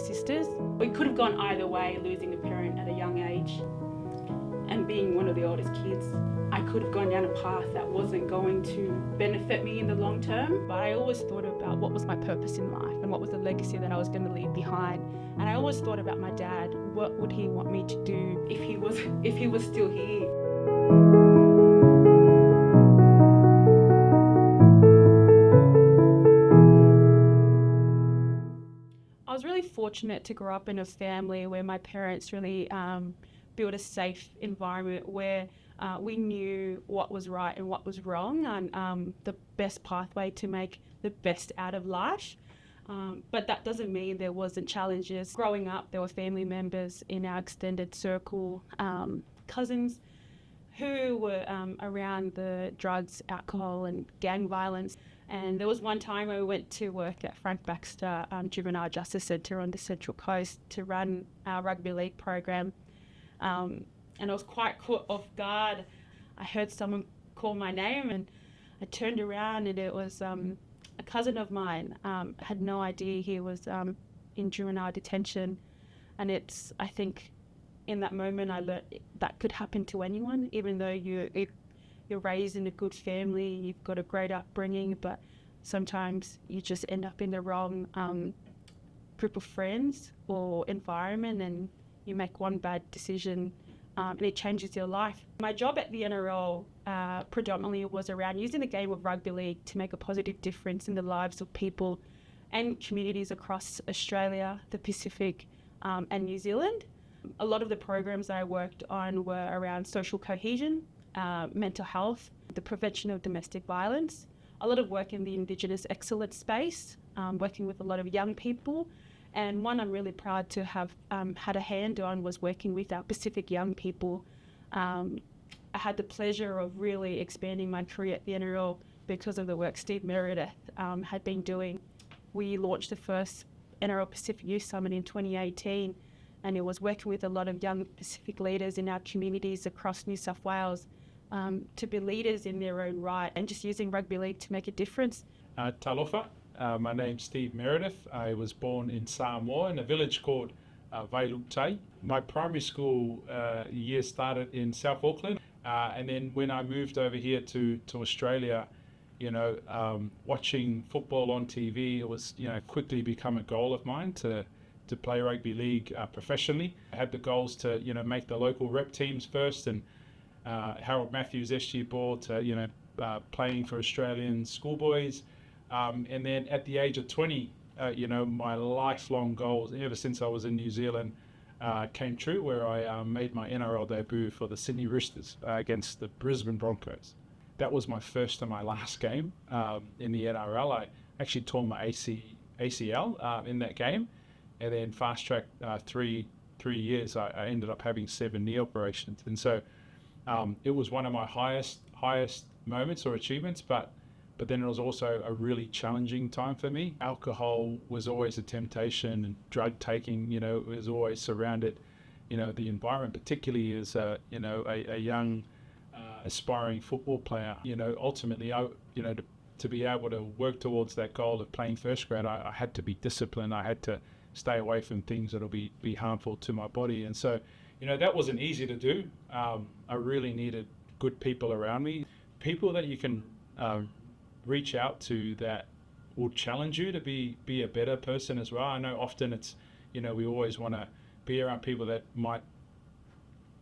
sisters. We could have gone either way, losing a parent at a young age and being one of the oldest kids. I could have gone down a path that wasn't going to benefit me in the long term. But I always thought about what was my purpose in life and what was the legacy that I was going to leave behind. And I always thought about my dad. What would he want me to do if he was still here? I was really fortunate to grow up in a family where my parents really built a safe environment where we knew what was right and what was wrong and the best pathway to make the best out of life. But that doesn't mean there wasn't challenges. Growing up, there were family members in our extended circle, cousins who were around the drugs, alcohol and gang violence. And there was one time I went to work at Frank Baxter Juvenile Justice Centre on the Central Coast to run our rugby league program. And I was quite caught off guard. I heard someone call my name and I turned around and it was a cousin of mine. I had no idea he was in juvenile detention. And I think in that moment I learned that could happen to anyone, even though you're raised in a good family, you've got a great upbringing, but sometimes you just end up in the wrong group of friends or environment and you make one bad decision and it changes your life. My job at the NRL predominantly was around using the game of rugby league to make a positive difference in the lives of people and communities across Australia, the Pacific and New Zealand. A lot of the programs I worked on were around social cohesion, mental health, the prevention of domestic violence, a lot of work in the Indigenous excellence space, working with a lot of young people. And one I'm really proud to have had a hand on was working with our Pacific young people. I had the pleasure of really expanding my career at the NRL because of the work Steve Meredith had been doing. We launched the first NRL Pacific Youth Summit in 2018, and it was working with a lot of young Pacific leaders in our communities across New South Wales to be leaders in their own right and just using rugby league to make a difference. Talofa, my name's Steve Meredith. I was born in Samoa in a village called Vailuktai. My primary school year started in South Auckland, and then when I moved over here to Australia, watching football on TV, it was quickly become a goal of mine to play rugby league professionally. I had the goals to make the local rep teams first, and Harold Matthews SG Board to playing for Australian schoolboys, and then at the age of 20, my lifelong goals ever since I was in New Zealand came true, where I made my NRL debut for the Sydney Roosters against the Brisbane Broncos. That was my first and my last game in the NRL. I actually tore my ACL in that game. And then fast track 3 years, I ended up having 7 knee operations. And so it was one of my highest moments or achievements, but then it was also a really challenging time for me. Alcohol was always a temptation, and drug taking, was always surrounded, the environment, particularly as a young aspiring football player. Ultimately, to be able to work towards that goal of playing first grade, I had to be disciplined. I had to stay away from things that'll be harmful to my body. And so, that wasn't easy to do. I really needed good people around me, people that you can reach out to that will challenge you to be a better person as well. I know often it's, we always want to be around people that might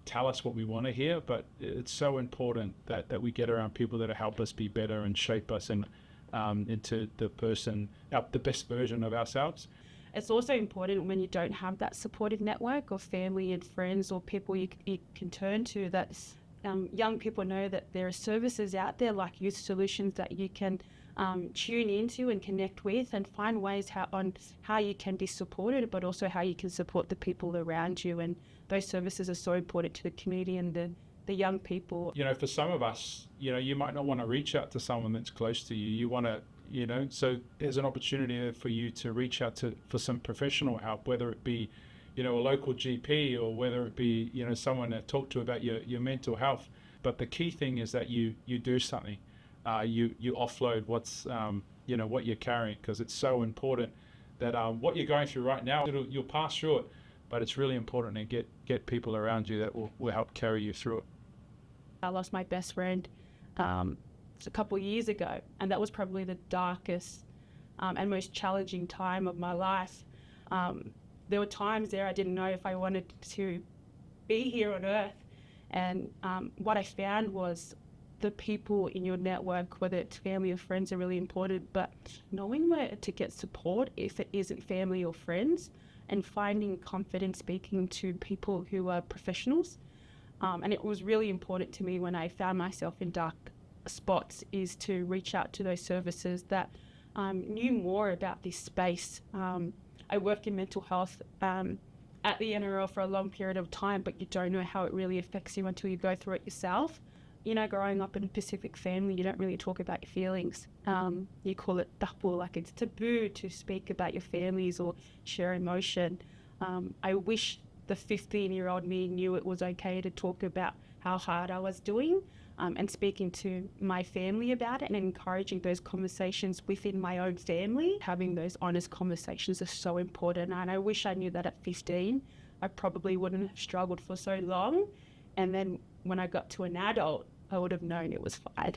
tell us what we want to hear, but it's so important that we get around people that help us be better and shape us and into the best version of ourselves. It's also important when you don't have that supportive network of family and friends or people you can turn to, that young people know that there are services out there like Youth Solutions that you can tune into and connect with and find ways on how you can be supported, but also how you can support the people around you. And those services are so important to the community and the young people. For some of us, you might not want to reach out to someone that's close to you. You want to so there's an opportunity for you to reach out for some professional help, whether it be, a local GP or whether it be, someone to talk to about your mental health. But the key thing is that you do something. You offload what you're carrying, because it's so important that what you're going through right now, you'll pass through it, but it's really important to get people around you that will help carry you through it. I lost my best friend a couple of years ago, and that was probably the darkest and most challenging time of my life. There were times there I didn't know if I wanted to be here on earth, and what I found was the people in your network, whether it's family or friends, are really important, but knowing where to get support if it isn't family or friends, and finding comfort in speaking to people who are professionals. And it was really important to me when I found myself in dark spots, is to reach out to those services that knew more about this space. I worked in mental health at the NRL for a long period of time, but you don't know how it really affects you until you go through it yourself. You know, growing up in a Pacific family, you don't really talk about your feelings. You call it tapu, like it's taboo to speak about your families or share emotion. I wish the 15-year-old me knew it was okay to talk about how hard I was doing, and speaking to my family about it and encouraging those conversations within my own family. Having those honest conversations are so important, and I wish I knew that at 15. I probably wouldn't have struggled for so long, and then when I got to an adult, I would have known it was fine.